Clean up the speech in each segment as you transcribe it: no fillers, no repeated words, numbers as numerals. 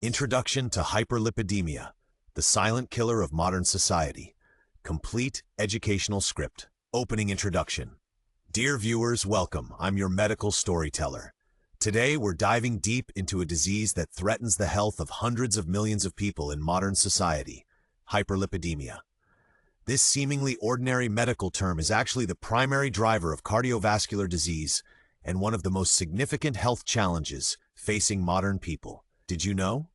Introduction to Hyperlipidemia, the silent killer of modern society. Complete educational script. Opening introduction. Dear viewers, welcome. I'm your medical storyteller. Today, we're diving deep into a disease that threatens the health of hundreds of millions of people in modern society, hyperlipidemia. This seemingly ordinary medical term is actually the primary driver of cardiovascular disease and one of the most significant health challenges facing modern people. Did you know?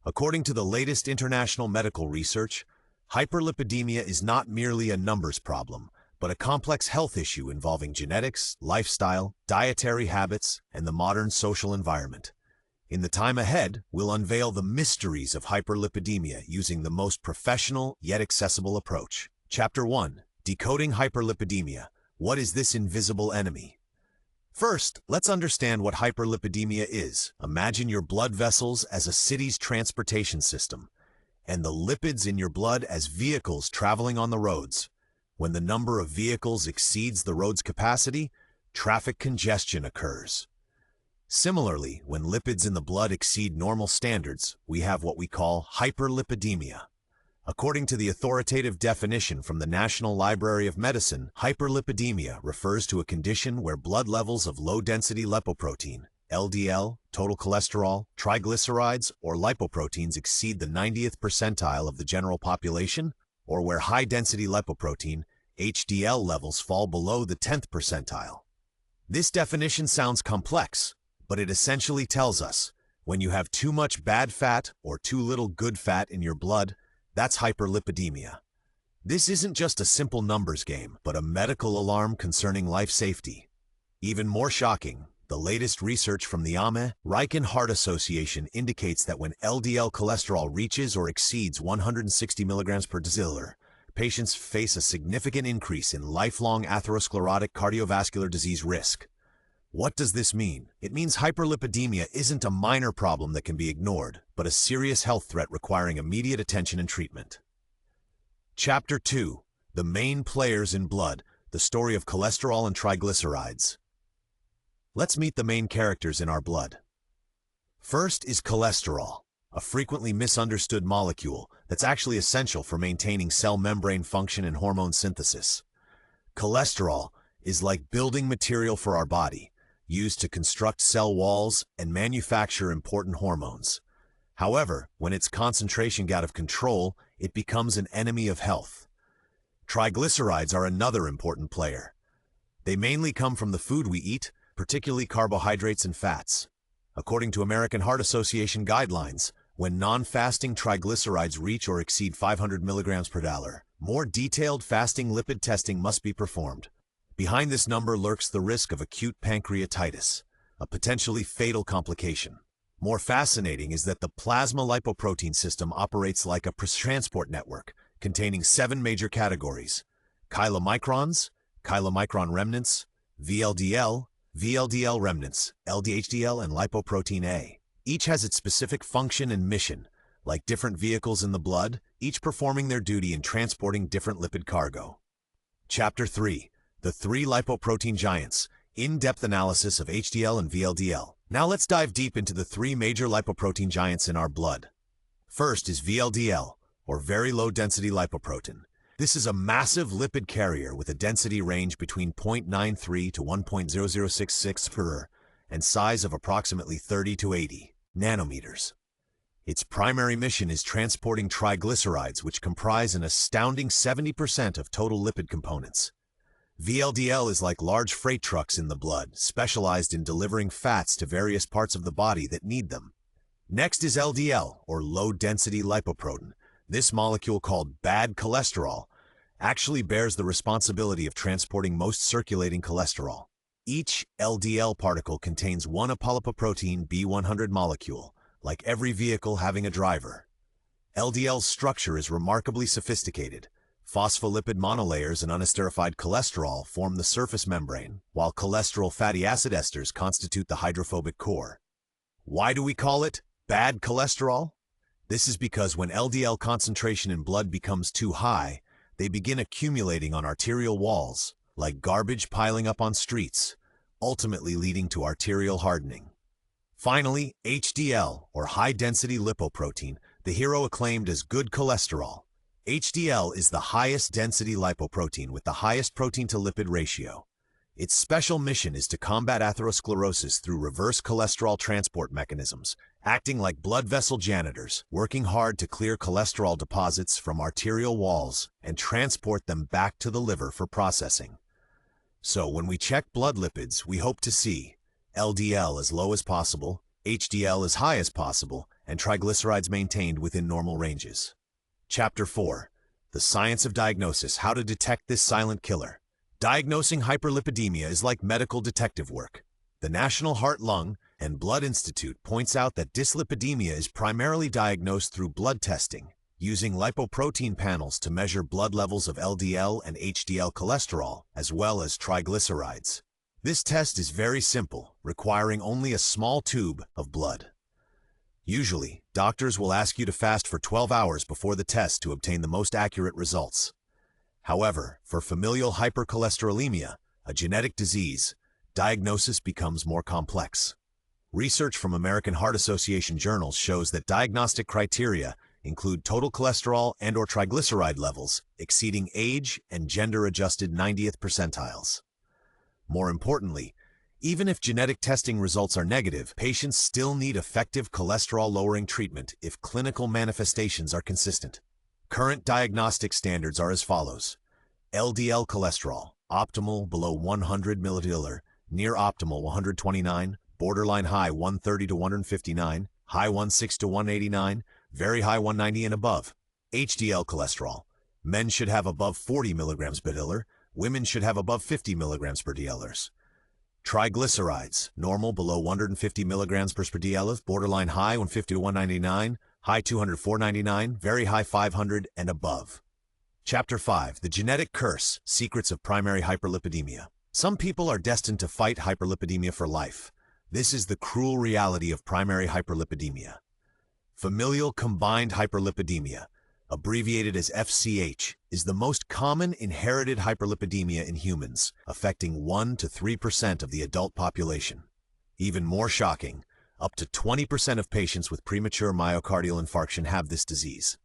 According to the latest international medical research, hyperlipidemia is not merely a numbers problem, but a complex health issue involving genetics, lifestyle, dietary habits, and the modern social environment. In the time ahead, we'll unveil the mysteries of hyperlipidemia using the most professional yet accessible approach. Chapter 1. Decoding Hyperlipidemia. What is this invisible enemy? First, let's understand what hyperlipidemia is. Imagine your blood vessels as a city's transportation system, and the lipids in your blood as vehicles traveling on the roads. When the number of vehicles exceeds the road's capacity, traffic congestion occurs. Similarly, when lipids in the blood exceed normal standards, we have what we call hyperlipidemia. According to the authoritative definition from the National Library of Medicine, hyperlipidemia refers to a condition where blood levels of low-density lipoprotein, LDL, total cholesterol, triglycerides, or lipoproteins exceed the 90th percentile of the general population, or where high-density lipoprotein, HDL levels fall below the 10th percentile. This definition sounds complex, but it essentially tells us, when you have too much bad fat or too little good fat in your blood, that's hyperlipidemia. This isn't just a simple numbers game, but a medical alarm concerning life safety. Even more shocking, the latest research from the American Heart Association indicates that when LDL cholesterol reaches or exceeds 160 milligrams per deciliter, patients face a significant increase in lifelong atherosclerotic cardiovascular disease risk. What does this mean? It means hyperlipidemia isn't a minor problem that can be ignored, but a serious health threat requiring immediate attention and treatment. Chapter 2. The main players in blood, the story of cholesterol and triglycerides. Let's meet the main characters in our blood. First is cholesterol, a frequently misunderstood molecule that's actually essential for maintaining cell membrane function and hormone synthesis. Cholesterol is like building material for our body, used to construct cell walls and manufacture important hormones. However, when its concentration gets out of control, it becomes an enemy of health. Triglycerides are another important player. They mainly come from the food we eat, particularly carbohydrates and fats. According to American Heart Association guidelines, when non-fasting triglycerides reach or exceed 500 milligrams per deciliter, more detailed fasting lipid testing must be performed. Behind this number lurks the risk of acute pancreatitis, a potentially fatal complication. More fascinating is that the plasma lipoprotein system operates like a transport network, containing 7 major categories: chylomicrons, chylomicron remnants, VLDL, VLDL remnants, HDL, and lipoprotein A. Each has its specific function and mission, like different vehicles in the blood, each performing their duty in transporting different lipid cargo. Chapter 3. The 3 lipoprotein giants, in-depth analysis of HDL and VLDL. Now let's dive deep into the 3 major lipoprotein giants in our blood. First is VLDL, or very low-density lipoprotein. This is a massive lipid carrier with a density range between 0.93 to 1.0066 per and size of approximately 30 to 80 nanometers. Its primary mission is transporting triglycerides, which comprise an astounding 70% of total lipid components. VLDL is like large freight trucks in the blood, specialized in delivering fats to various parts of the body that need them. Next is LDL, or low-density lipoprotein. This molecule, called bad cholesterol, actually bears the responsibility of transporting most circulating cholesterol. Each LDL particle contains one apolipoprotein B100 molecule, like every vehicle having a driver. LDL's structure is remarkably sophisticated. Phospholipid monolayers and unesterified cholesterol form the surface membrane, while cholesterol fatty acid esters constitute the hydrophobic core. Why do we call it bad cholesterol? This is because when LDL concentration in blood becomes too high, they begin accumulating on arterial walls, like garbage piling up on streets, ultimately leading to arterial hardening. Finally, HDL, or high-density lipoprotein, the hero acclaimed as good cholesterol. HDL is the highest density lipoprotein with the highest protein-to-lipid ratio. Its special mission is to combat atherosclerosis through reverse cholesterol transport mechanisms, acting like blood vessel janitors, working hard to clear cholesterol deposits from arterial walls and transport them back to the liver for processing. So when we check blood lipids, we hope to see LDL as low as possible, HDL as high as possible, and triglycerides maintained within normal ranges. Chapter 4. The Science of Diagnosis: How to Detect This Silent Killer. Diagnosing hyperlipidemia is like medical detective work. The National Heart, Lung, and Blood Institute points out that dyslipidemia is primarily diagnosed through blood testing, using lipoprotein panels to measure blood levels of LDL and HDL cholesterol, as well as triglycerides. This test is very simple, requiring only a small tube of blood. Usually, doctors will ask you to fast for 12 hours before the test to obtain the most accurate results. However, for familial hypercholesterolemia, a genetic disease, diagnosis becomes more complex. Research from American Heart Association journals shows that diagnostic criteria include total cholesterol and/or triglyceride levels exceeding age and gender-adjusted 90th percentiles. More importantly, even if genetic testing results are negative, patients still need effective cholesterol-lowering treatment if clinical manifestations are consistent. Current diagnostic standards are as follows: LDL cholesterol, optimal below 100 ml, near optimal 129, borderline high 130 to 159, high 160 to 189, very high 190 and above. HDL cholesterol, men should have above 40 mg per dl, women should have above 50 mg per dl. Triglycerides, normal below 150 mg per dl, borderline high 150 to 199, high 200 499, very high 500 and above. Chapter 5. The Genetic Curse: Secrets of Primary Hyperlipidemia. Some people are destined to fight hyperlipidemia for life. This is the cruel reality of primary hyperlipidemia. Familial combined hyperlipidemia, abbreviated as FCH, is the most common inherited hyperlipidemia in humans, affecting 1 to 3% of the adult population. Even more shocking, up to 20% of patients with premature myocardial infarction have this disease.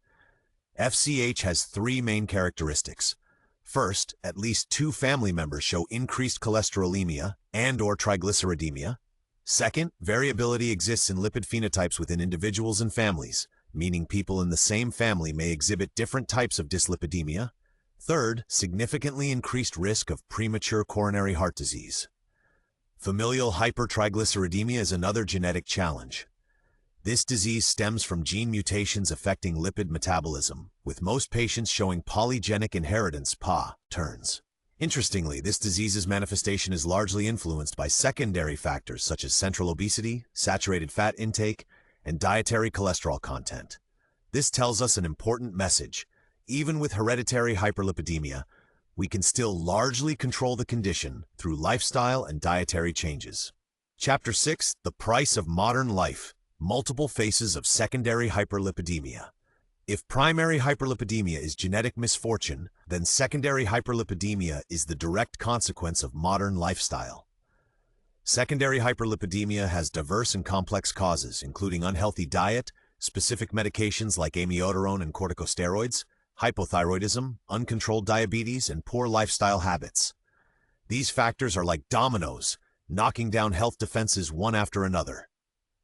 FCH has three main characteristics. First, at least 2 family members show increased cholesterolemia and/or triglyceridemia. Second, variability exists in lipid phenotypes within individuals and families, meaning people in the same family may exhibit different types of dyslipidemia. Third, significantly increased risk of premature coronary heart disease. Familial hypertriglyceridemia is another genetic challenge. This disease stems from gene mutations affecting lipid metabolism, with most patients showing polygenic inheritance (PA) turns. Interestingly, this disease's manifestation is largely influenced by secondary factors such as central obesity, saturated fat intake, and dietary cholesterol content. This tells us an important message. Even with hereditary hyperlipidemia, we can still largely control the condition through lifestyle and dietary changes. Chapter 6. The Price of Modern Life: Multiple Faces of Secondary Hyperlipidemia. If primary hyperlipidemia is genetic misfortune, then secondary hyperlipidemia is the direct consequence of modern lifestyle. Secondary hyperlipidemia has diverse and complex causes, including unhealthy diet, specific medications like amiodarone and corticosteroids, hypothyroidism, uncontrolled diabetes, and poor lifestyle habits. These factors are like dominoes, knocking down health defenses one after another.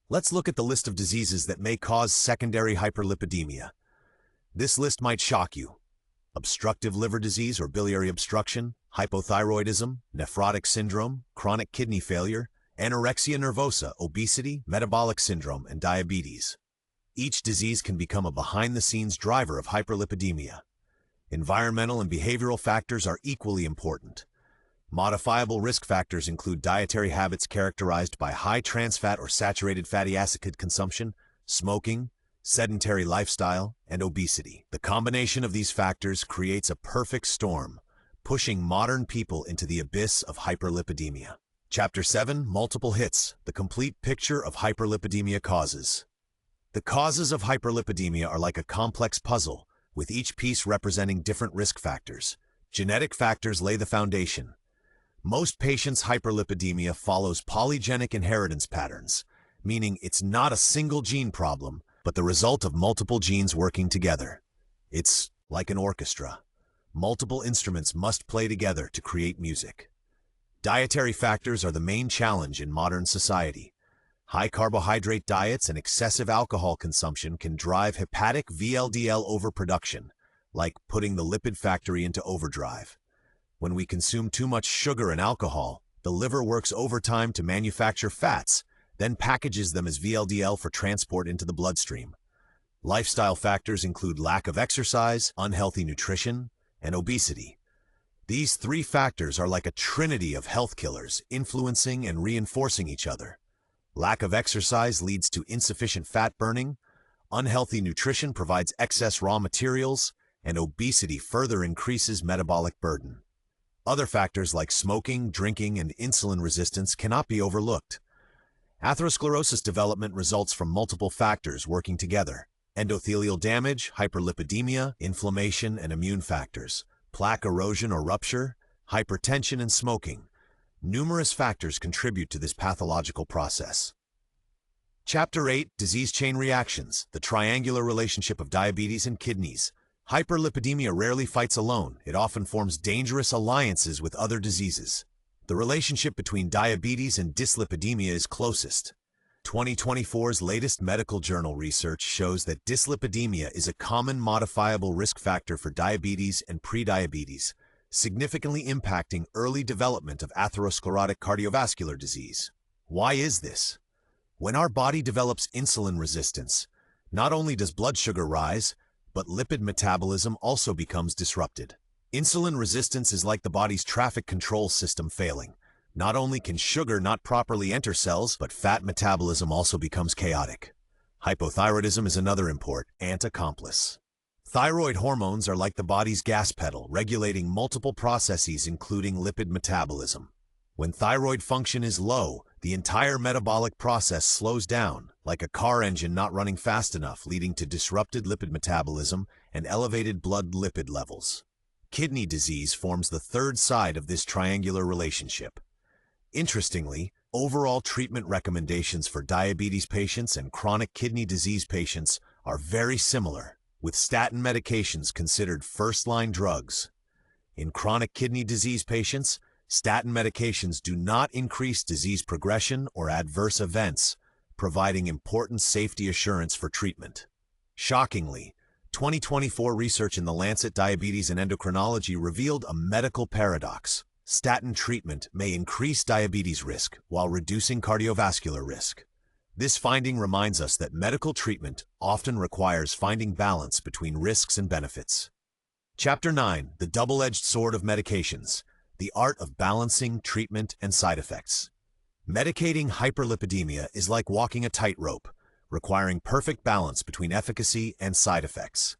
Let's look at the list of diseases that may cause secondary hyperlipidemia. This list might shock you: obstructive liver disease or biliary obstruction, hypothyroidism, nephrotic syndrome, chronic kidney failure, anorexia nervosa, obesity, metabolic syndrome, and diabetes. Each disease can become a behind-the-scenes driver of hyperlipidemia. Environmental and behavioral factors are equally important. Modifiable risk factors include dietary habits characterized by high trans fat or saturated fatty acid consumption, smoking, sedentary lifestyle, and obesity. The combination of these factors creates a perfect storm, pushing modern people into the abyss of hyperlipidemia. Chapter 7. Multiple Hits: The Complete Picture of Hyperlipidemia Causes. The causes of hyperlipidemia are like a complex puzzle, with each piece representing different risk factors. Genetic factors lay the foundation. Most patients' hyperlipidemia follows polygenic inheritance patterns, meaning it's not a single gene problem, but the result of multiple genes working together. It's like an orchestra. Multiple instruments must play together to create music. Dietary factors are the main challenge in modern society. High carbohydrate diets and excessive alcohol consumption can drive hepatic VLDL overproduction, like putting the lipid factory into overdrive. When we consume too much sugar and alcohol, the liver works overtime to manufacture fats, then packages them as VLDL for transport into the bloodstream. Lifestyle factors include lack of exercise, unhealthy nutrition, and obesity. These three factors are like a trinity of health killers, influencing and reinforcing each other. Lack of exercise leads to insufficient fat burning, unhealthy nutrition provides excess raw materials, and obesity further increases metabolic burden. Other factors like smoking, drinking, and insulin resistance cannot be overlooked. Atherosclerosis development results from multiple factors working together: endothelial damage, hyperlipidemia, inflammation, and immune factors, plaque erosion or rupture, hypertension, and smoking. Numerous factors contribute to this pathological process. Chapter 8: Disease Chain Reactions, the triangular relationship of diabetes and kidneys. Hyperlipidemia rarely fights alone. It often forms dangerous alliances with other diseases. The relationship between diabetes and dyslipidemia is closest. 2024's latest medical journal research shows that dyslipidemia is a common modifiable risk factor for diabetes and prediabetes, significantly impacting early development of atherosclerotic cardiovascular disease. Why is this? When our body develops insulin resistance, not only does blood sugar rise, but lipid metabolism also becomes disrupted. Insulin resistance is like the body's traffic control system failing. Not only can sugar not properly enter cells, but fat metabolism also becomes chaotic. Hypothyroidism is another important accomplice. Thyroid hormones are like the body's gas pedal, regulating multiple processes including lipid metabolism. When thyroid function is low, the entire metabolic process slows down, like a car engine not running fast enough, leading to disrupted lipid metabolism and elevated blood lipid levels. Kidney disease forms the third side of this triangular relationship. Interestingly, overall treatment recommendations for diabetes patients and chronic kidney disease patients are very similar, with statin medications considered first-line drugs. In chronic kidney disease patients, statin medications do not increase disease progression or adverse events, providing important safety assurance for treatment. Shockingly, 2024 research in the Lancet Diabetes and Endocrinology revealed a medical paradox. Statin treatment may increase diabetes risk while reducing cardiovascular risk. This finding reminds us that medical treatment often requires finding balance between risks and benefits. Chapter 9: The Double-Edged Sword of Medications, the art of balancing treatment and side effects. Medicating hyperlipidemia is like walking a tightrope, requiring perfect balance between efficacy and side effects.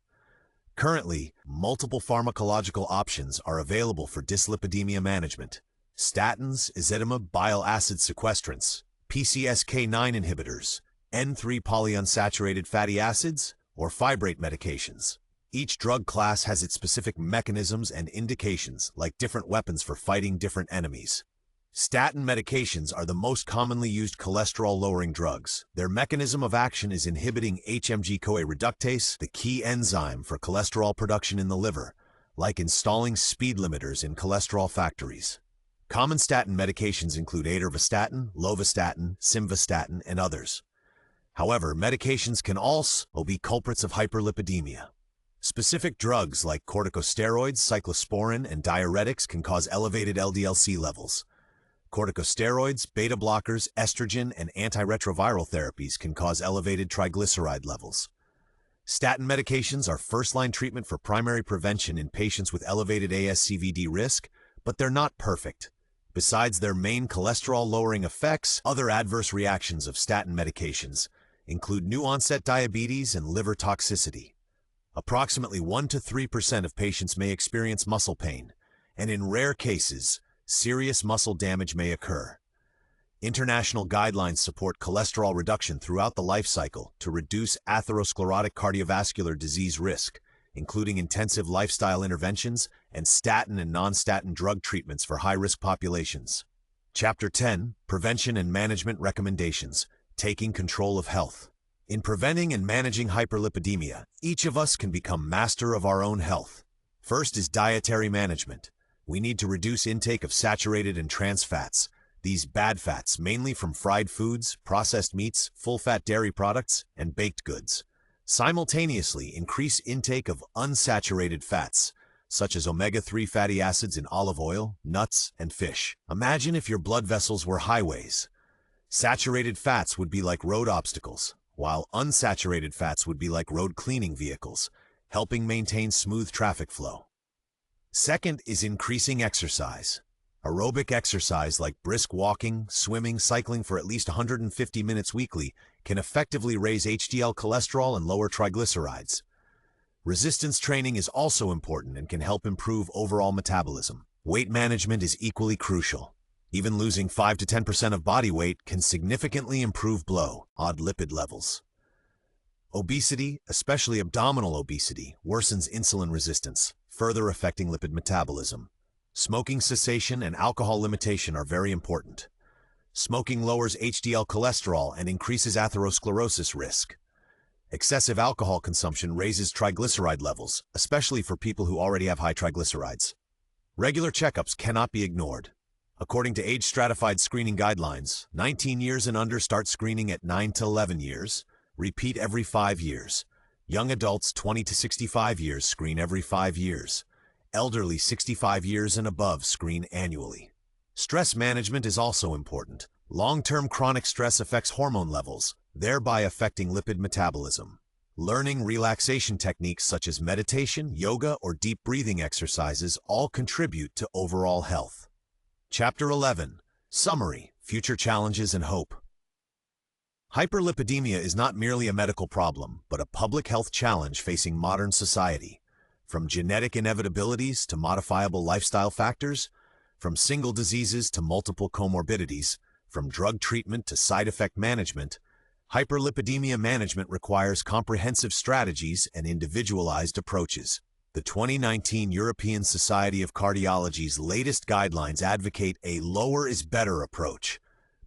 Currently, multiple pharmacological options are available for dyslipidemia management: statins, ezetimibe, bile acid sequestrants, PCSK9 inhibitors, N3 polyunsaturated fatty acids, or fibrate medications. Each drug class has its specific mechanisms and indications, like different weapons for fighting different enemies. Statin medications are the most commonly used cholesterol-lowering drugs. Their mechanism of action is inhibiting HMG-CoA reductase, the key enzyme for cholesterol production in the liver, like installing speed limiters in cholesterol factories. Common statin medications include atorvastatin, lovastatin, simvastatin, and others. However, medications can also be culprits of hyperlipidemia. Specific drugs like corticosteroids, cyclosporin, and diuretics can cause elevated LDL-C levels. Corticosteroids, beta blockers, estrogen, and antiretroviral therapies can cause elevated triglyceride levels. Statin medications are first-line treatment for primary prevention in patients with elevated ASCVD risk, but they're not perfect. Besides their main cholesterol-lowering effects, other adverse reactions of statin medications include new-onset diabetes and liver toxicity. Approximately 1 to 3% of patients may experience muscle pain, and in rare cases, serious muscle damage may occur. International guidelines support cholesterol reduction throughout the life cycle to reduce atherosclerotic cardiovascular disease risk, including intensive lifestyle interventions and statin and non-statin drug treatments for high-risk populations. Chapter 10: Prevention and Management Recommendations, taking control of health. In preventing and managing hyperlipidemia, each of us can become master of our own health. First is dietary management. We need to reduce intake of saturated and trans fats. These bad fats, mainly from fried foods, processed meats, full-fat dairy products, and baked goods. Simultaneously, increase intake of unsaturated fats, such as omega-3 fatty acids in olive oil, nuts, and fish. Imagine if your blood vessels were highways. Saturated fats would be like road obstacles, while unsaturated fats would be like road cleaning vehicles, helping maintain smooth traffic flow. Second is increasing exercise. Aerobic exercise like brisk walking, swimming, cycling for at least 150 minutes weekly can effectively raise HDL cholesterol and lower triglycerides. Resistance training is also important and can help improve overall metabolism. Weight management is equally crucial. Even losing 5 to 10% of body weight can significantly improve odd lipid levels. Obesity, especially abdominal obesity, worsens insulin resistance, further affecting lipid metabolism. Smoking cessation and alcohol limitation are very important. Smoking lowers HDL cholesterol and increases atherosclerosis risk. Excessive alcohol consumption raises triglyceride levels, especially for people who already have high triglycerides. Regular checkups cannot be ignored. According to age-stratified screening guidelines, 19 years and under start screening at 9 to 11 years, repeat every 5 years. Young adults 20 to 65 years screen every 5 years. Elderly 65 years and above screen annually. Stress management is also important. Long-term chronic stress affects hormone levels, thereby affecting lipid metabolism. Learning relaxation techniques such as meditation, yoga, or deep breathing exercises all contribute to overall health. Chapter 11. Summary: Future Challenges and Hope. Hyperlipidemia is not merely a medical problem, but a public health challenge facing modern society. From genetic inevitabilities to modifiable lifestyle factors, from single diseases to multiple comorbidities, from drug treatment to side effect management, hyperlipidemia management requires comprehensive strategies and individualized approaches. The 2019 European Society of Cardiology's latest guidelines advocate a lower is better approach,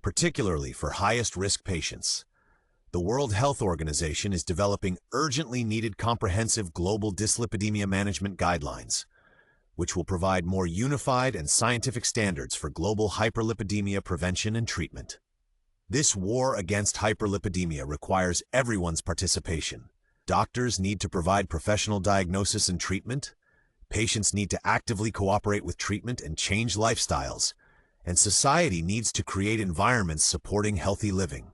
particularly for highest-risk patients. The World Health Organization is developing urgently needed comprehensive global dyslipidemia management guidelines, which will provide more unified and scientific standards for global hyperlipidemia prevention and treatment. This war against hyperlipidemia requires everyone's participation. Doctors need to provide professional diagnosis and treatment, patients need to actively cooperate with treatment and change lifestyles, and society needs to create environments supporting healthy living.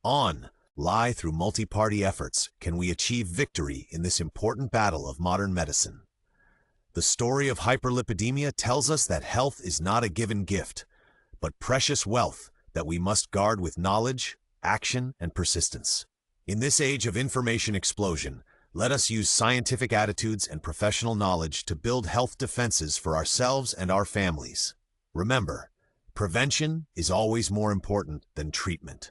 Through multi-party efforts, can we achieve victory in this important battle of modern medicine. The story of hyperlipidemia tells us that health is not a given gift, but precious wealth that we must guard with knowledge, action, and persistence. In this age of information explosion, let us use scientific attitudes and professional knowledge to build health defenses for ourselves and our families. Remember, prevention is always more important than treatment.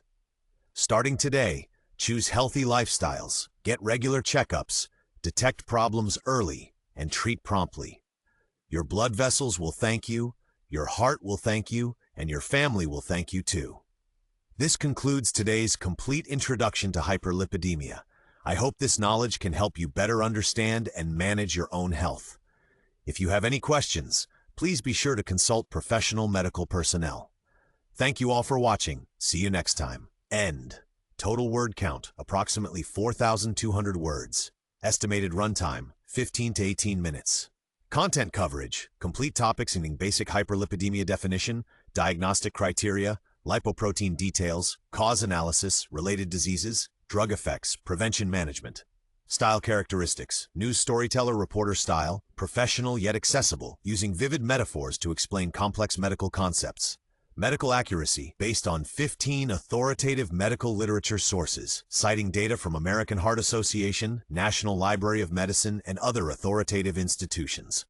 Starting today, choose healthy lifestyles, get regular checkups, detect problems early, and treat promptly. Your blood vessels will thank you, your heart will thank you, and your family will thank you too. This concludes today's complete introduction to hyperlipidemia. I hope this knowledge can help you better understand and manage your own health. If you have any questions, please be sure to consult professional medical personnel. Thank you all for watching. See you next time. End. Total word count, approximately 4,200 words. Estimated runtime, 15 to 18 minutes. Content coverage, complete topics in basic hyperlipidemia definition, diagnostic criteria, lipoprotein details, cause analysis, related diseases, drug effects, prevention management. Style characteristics, news storyteller reporter style, professional yet accessible, using vivid metaphors to explain complex medical concepts. Medical accuracy, based on 15 authoritative medical literature sources, citing data from American Heart Association, National Library of Medicine, and other authoritative institutions.